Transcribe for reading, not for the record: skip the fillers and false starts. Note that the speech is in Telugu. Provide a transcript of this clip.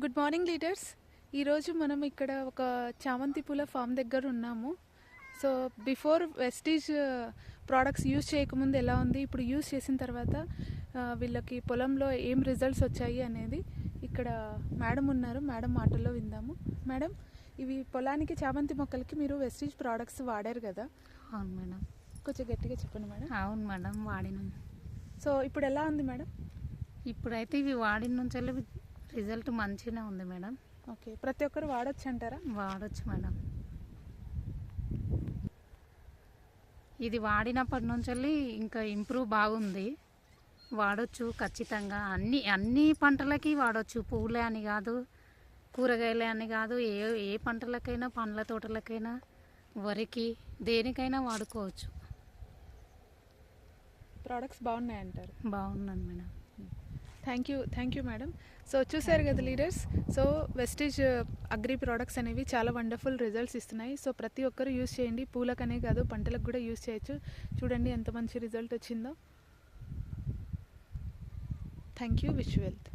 Good morning leaders. ఈరోజు మనం ఇక్కడ ఒక చామంతి పూల ఫామ్ దగ్గర ఉన్నాము. So before Vestige products use చేయకముందు ఎలా ఉంది, ఇప్పుడు యూజ్ చేసిన తర్వాత వీళ్ళకి పొలంలో ఏం రిజల్ట్స్ వచ్చాయి అనేది ఇక్కడ మేడం ఉన్నారు, మేడం మాటల్లో విందాము. మేడం, ఇవి పొలానికి చామంతి మొక్కలకి మీరు వెస్టీజ్ ప్రోడక్ట్స్ వాడారు కదా? అవును మేడం. కొంచెం గట్టిగా చెప్పండి మేడం. అవును మేడం, వాడినాం. సో ఇప్పుడు ఎలా ఉంది మేడం? ఇప్పుడైతే ఇవి వాడిన నుంచి రిజల్ట్ మంచిగానే ఉంది మేడం. ఓకే, ప్రతి ఒక్కరు వాడచ్చు అంటారా? వాడచ్చు మేడం. ఇది వాడినప్పటి నుంచి ఇంకా ఇంప్రూవ్ బాగుంది. వాడచ్చు ఖచ్చితంగా. అన్ని పంటలకి వాడచ్చు. పూలే అని కాదు, కూరగాయలే అని కాదు, ఏ పంటలకైనా, పండ్ల తోటలకైనా, వరికి, దేనికైనా వాడుకోవచ్చు. ప్రోడక్ట్స్ బాగున్నాయంటారు? బాగున్నాను madam. Thank you madam. So చూసారు కదా leaders, so Vestige agri products అనేవి చాలా వండర్ఫుల్ రిజల్ట్స్ ఇస్తున్నాయి. సో ప్రతి ఒక్కరు యూస్ చేయండి. పూలకనే కాదు, పంటలకు కూడా యూస్ చేయొచ్చు. చూడండి ఎంత మంచి రిజల్ట్ వచ్చిందో. Thank you. Wish you wealth.